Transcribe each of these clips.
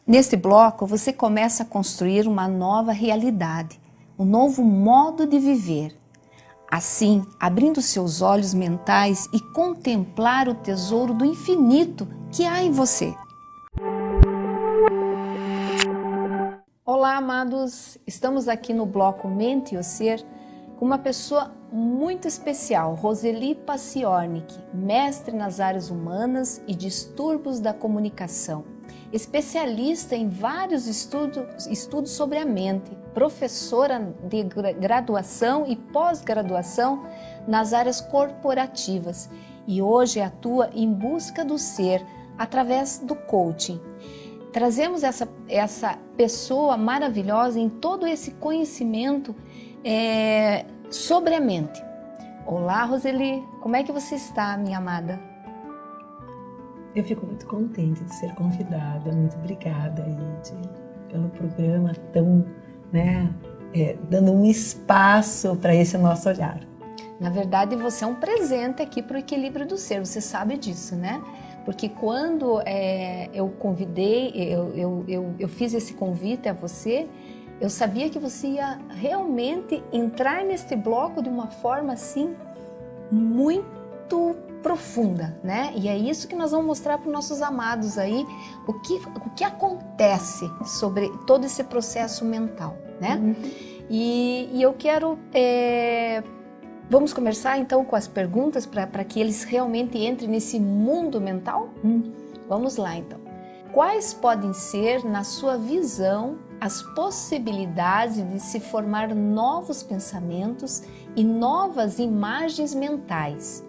Neste bloco, você começa a construir uma nova realidade, um novo modo de viver. Assim, abrindo seus olhos mentais e contemplar o tesouro do infinito que há em você. Olá, amados! Estamos aqui no bloco Mente e o Ser com uma pessoa muito especial, Roseli Paciornik, mestre nas áreas humanas e distúrbios da comunicação, especialista em vários estudos sobre a mente, professora de graduação e pós-graduação nas áreas corporativas e hoje atua em busca do ser através do coaching. Trazemos essa pessoa maravilhosa em todo esse conhecimento sobre a mente. Olá, Roseli, como é que você está, minha amada? Eu fico muito contente de ser convidada. Muito obrigada, Ide, pelo programa tão, dando um espaço para esse nosso olhar. Na verdade, você é um presente aqui para o equilíbrio do ser, você sabe disso, né? Porque quando eu convidei, eu fiz esse convite a você, eu sabia que você ia realmente entrar neste bloco de uma forma assim muito profunda, né? E é isso que nós vamos mostrar para os nossos amados aí, o que acontece sobre todo esse processo mental, né? Uhum. E eu quero... Vamos começar então com as perguntas para que eles realmente entrem nesse mundo mental? Vamos lá então. Quais podem ser, na sua visão, as possibilidades de se formar novos pensamentos e novas imagens mentais,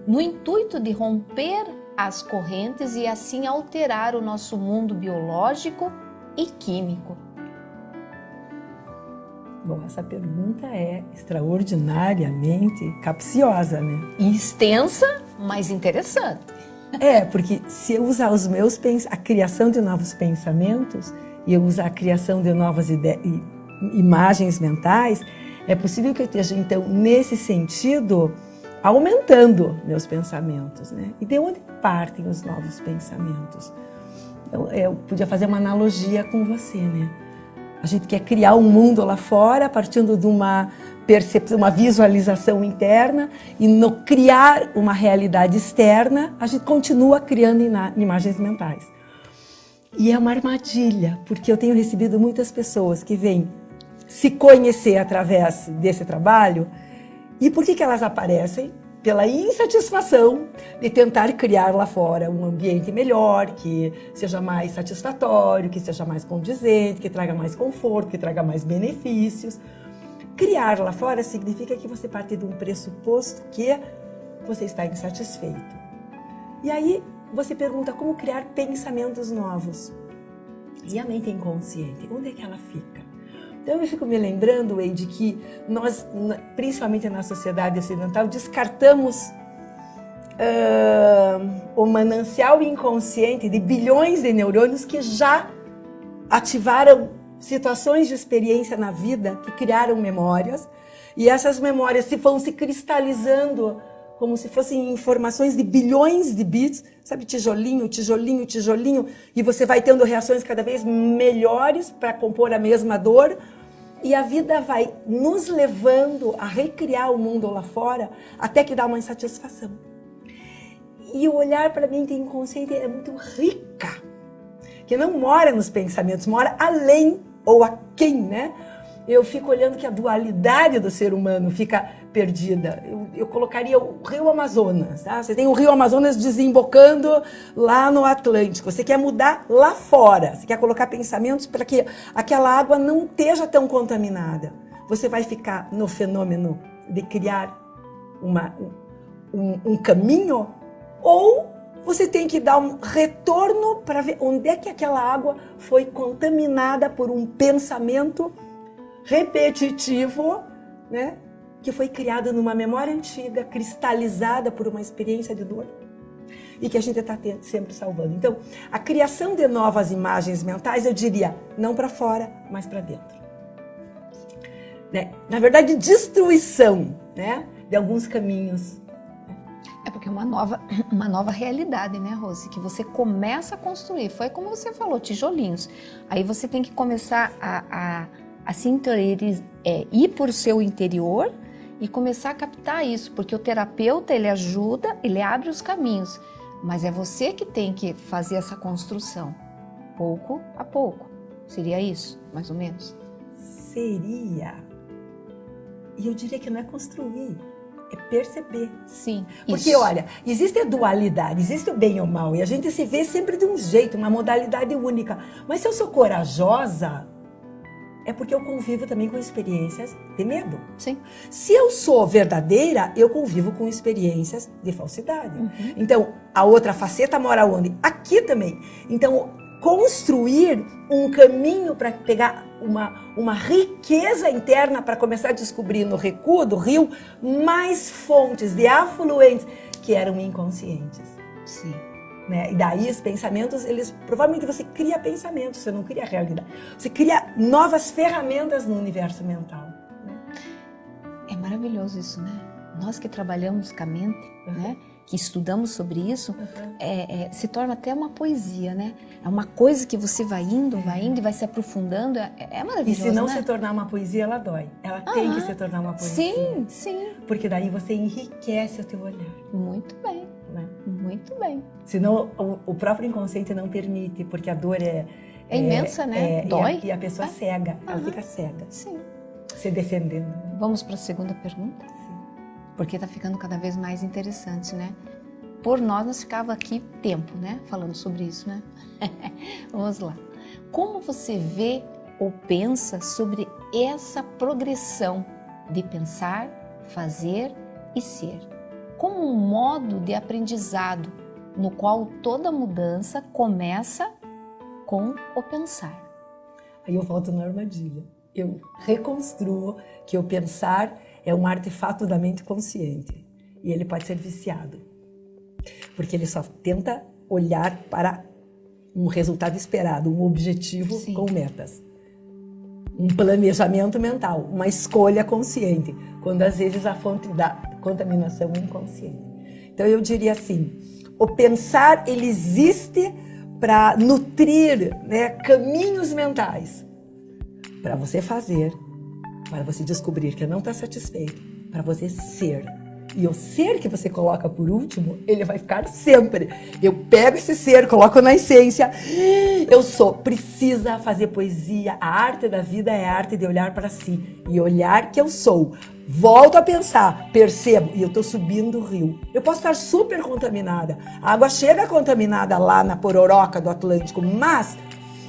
no intuito de romper as correntes e assim alterar o nosso mundo biológico e químico? Bom, essa pergunta é extraordinariamente capciosa, né? E extensa, mas interessante. Porque se eu usar a criação de novos pensamentos e eu usar a criação de novas imagens mentais, é possível que eu esteja, então, nesse sentido, aumentando meus pensamentos, né? E de onde partem os novos pensamentos? Eu podia fazer uma analogia com você, né? A gente quer criar um mundo lá fora, partindo de uma percepção, uma visualização interna, e no criar uma realidade externa, a gente continua criando imagens mentais. E é uma armadilha, porque eu tenho recebido muitas pessoas que vêm se conhecer através desse trabalho. E por que elas aparecem? Pela insatisfação de tentar criar lá fora um ambiente melhor, que seja mais satisfatório, que seja mais condizente, que traga mais conforto, que traga mais benefícios. Criar lá fora significa que você parte de um pressuposto que você está insatisfeito. E aí você pergunta como criar pensamentos novos. E a mente inconsciente, onde é que ela fica? Então eu fico me lembrando, de que nós, principalmente na sociedade ocidental, descartamos o manancial inconsciente de bilhões de neurônios que já ativaram situações de experiência na vida, que criaram memórias, e essas memórias vão se cristalizando como se fossem informações de bilhões de bits, sabe, tijolinho, tijolinho, tijolinho, e você vai tendo reações cada vez melhores para compor a mesma dor, e a vida vai nos levando a recriar o mundo lá fora, até que dá uma insatisfação. E o olhar para a mente inconsciente é muito rica, que não mora nos pensamentos, mora além ou aquém, né? Eu fico olhando que a dualidade do ser humano fica perdida. Eu colocaria o rio Amazonas, tá? Você tem o rio Amazonas desembocando lá no Atlântico. Você quer mudar lá fora. Você quer colocar pensamentos para que aquela água não esteja tão contaminada. Você vai ficar no fenômeno de criar um caminho, ou você tem que dar um retorno para ver onde é que aquela água foi contaminada por um pensamento repetitivo, né? Que foi criado numa memória antiga, cristalizada por uma experiência de dor, e que a gente está sempre salvando. Então, a criação de novas imagens mentais, eu diria, não para fora, mas para dentro. Né? Na verdade, destruição, né? De alguns caminhos. porque é uma nova realidade, né, Rose? Que você começa a construir. Foi como você falou, tijolinhos. Aí você tem que começar a se interiorizar, ir por o seu interior e começar a captar isso, porque o terapeuta, ele ajuda, ele abre os caminhos, mas é você que tem que fazer essa construção, pouco a pouco. Seria isso, mais ou menos? Seria. E eu diria que não é construir, é perceber. Sim. Porque, isso. olha, existe a dualidade, existe o bem e o mal, e a gente se vê sempre de um jeito, uma modalidade única. Mas se eu sou corajosa, é porque eu convivo também com experiências de medo. Sim. Se eu sou verdadeira, eu convivo com experiências de falsidade. Uhum. Então, a outra faceta mora onde? Aqui também. Então, construir um caminho para pegar uma riqueza interna para começar a descobrir no recuo do rio mais fontes de afluentes que eram inconscientes. Sim. Né? E daí os pensamentos, provavelmente você cria pensamentos, você não cria realidade. Você cria novas ferramentas no universo mental. Né? É maravilhoso isso, né? Nós que trabalhamos com a mente, né? Que estudamos sobre isso, se torna até uma poesia, né? É uma coisa que você vai indo e vai se aprofundando, é maravilhoso, e se não né? se tornar uma poesia, ela dói. Ela tem que se tornar uma poesia. Sim, sim. Porque daí você enriquece o teu olhar. Muito bem, Né? muito bem. Senão o próprio inconsciente não permite, porque a dor é imensa, né? Dói. E a pessoa cega, ela fica cega, Sim. se defendendo. Né? Vamos para a segunda pergunta? Sim. Porque está ficando cada vez mais interessante, né? Por nós ficava aqui tempo, né? Falando sobre isso, né? Vamos lá. Como você vê ou pensa sobre essa progressão de pensar, fazer e ser? Como um modo de aprendizado no qual toda mudança começa com o pensar. Aí eu volto na armadilha. Eu reconstruo que o pensar é um artefato da mente consciente e ele pode ser viciado, porque ele só tenta olhar para um resultado esperado, um objetivo Sim. com metas, um planejamento mental, uma escolha consciente, quando às vezes a fonte da contaminação é inconsciente. Então eu diria assim, o pensar ele existe para nutrir, né, caminhos mentais para você fazer, para você descobrir que não está satisfeito, para você ser. E o ser que você coloca por último, ele vai ficar sempre. Eu pego esse ser, coloco na essência. Eu sou. Precisa fazer poesia. A arte da vida é a arte de olhar para si. E olhar que eu sou. Volto a pensar, percebo. E eu estou subindo o rio. Eu posso estar super contaminada. A água chega contaminada lá na pororoca do Atlântico. Mas,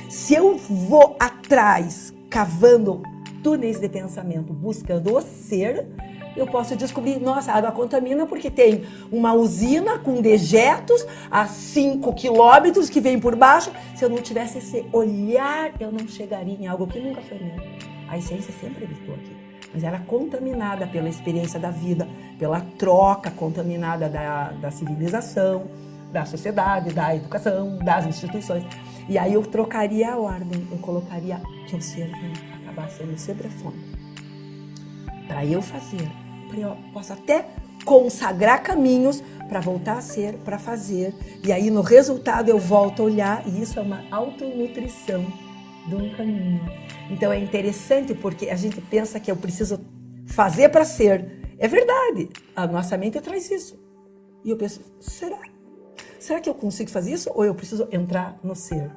se eu vou atrás, cavando túneis de pensamento, buscando o ser, eu posso descobrir, nossa, a água contamina porque tem uma usina com dejetos a 5 quilômetros que vem por baixo. Se eu não tivesse esse olhar, eu não chegaria em algo que nunca foi meu. A essência sempre habitou aqui, mas era contaminada pela experiência da vida, pela troca contaminada da civilização, da sociedade, da educação, das instituições. E aí eu trocaria a ordem, eu colocaria que o ser vai acabar sendo sempre a fonte. Para eu fazer, eu posso até consagrar caminhos para voltar a ser, para fazer. E aí no resultado eu volto a olhar e isso é uma autonutrição de um caminho. Então é interessante porque a gente pensa que eu preciso fazer para ser. É verdade, a nossa mente traz isso. E eu penso, será que eu consigo fazer isso ou eu preciso entrar no ser?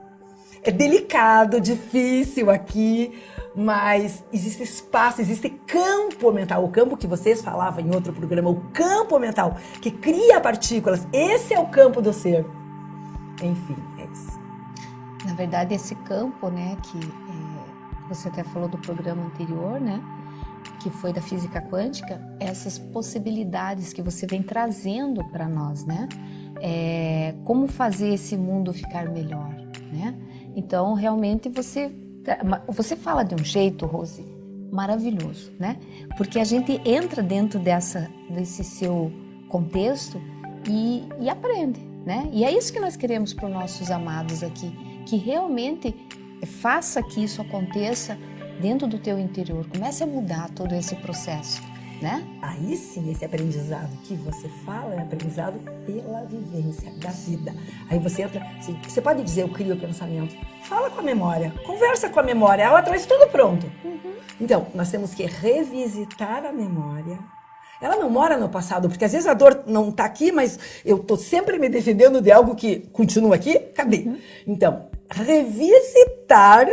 É delicado, difícil aqui, mas existe espaço, existe campo mental. O campo que vocês falavam em outro programa, o campo mental que cria partículas, esse é o campo do ser. Enfim, é isso. Na verdade, esse campo, né, que você até falou do programa anterior, né, que foi da física quântica, essas possibilidades que você vem trazendo para nós, né, como fazer esse mundo ficar melhor, né? Então, realmente, você fala de um jeito, Rose, maravilhoso, né? Porque a gente entra dentro desse seu contexto e aprende, né? E é isso que nós queremos para os nossos amados aqui, que realmente faça que isso aconteça dentro do teu interior. Comece a mudar todo esse processo, né? Aí sim, esse aprendizado que você fala é aprendizado pela vivência da vida. Aí você entra, você pode dizer eu crio o pensamento, fala com a memória, conversa com a memória, ela traz tudo pronto. Então, nós temos que revisitar a memória. Ela não mora no passado, porque às vezes a dor não está aqui, mas eu estou sempre me defendendo de algo que continua aqui, cadê? Então, revisitar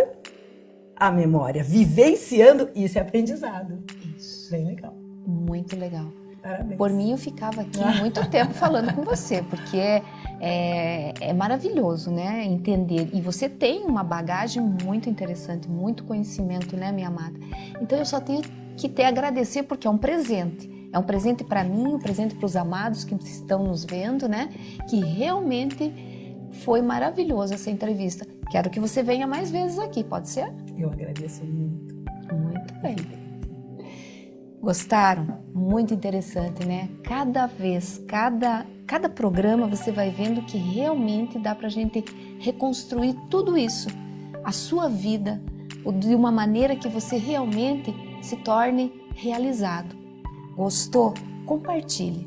a memória, vivenciando, isso é aprendizado. Isso. Bem legal. Muito legal. Parabéns. Por mim, eu ficava aqui muito tempo falando com você, porque é maravilhoso, né? Entender. E você tem uma bagagem muito interessante, muito conhecimento, né, minha amada? Então, eu só tenho que te agradecer, porque é um presente. É um presente para mim, um presente para os amados que estão nos vendo, né? Que realmente foi maravilhosa essa entrevista. Quero que você venha mais vezes aqui, pode ser? Eu agradeço muito. Muito bem. Gostaram? Muito interessante, né? Cada vez, cada programa você vai vendo que realmente dá pra gente reconstruir tudo isso, a sua vida, de uma maneira que você realmente se torne realizado. Gostou? Compartilhe.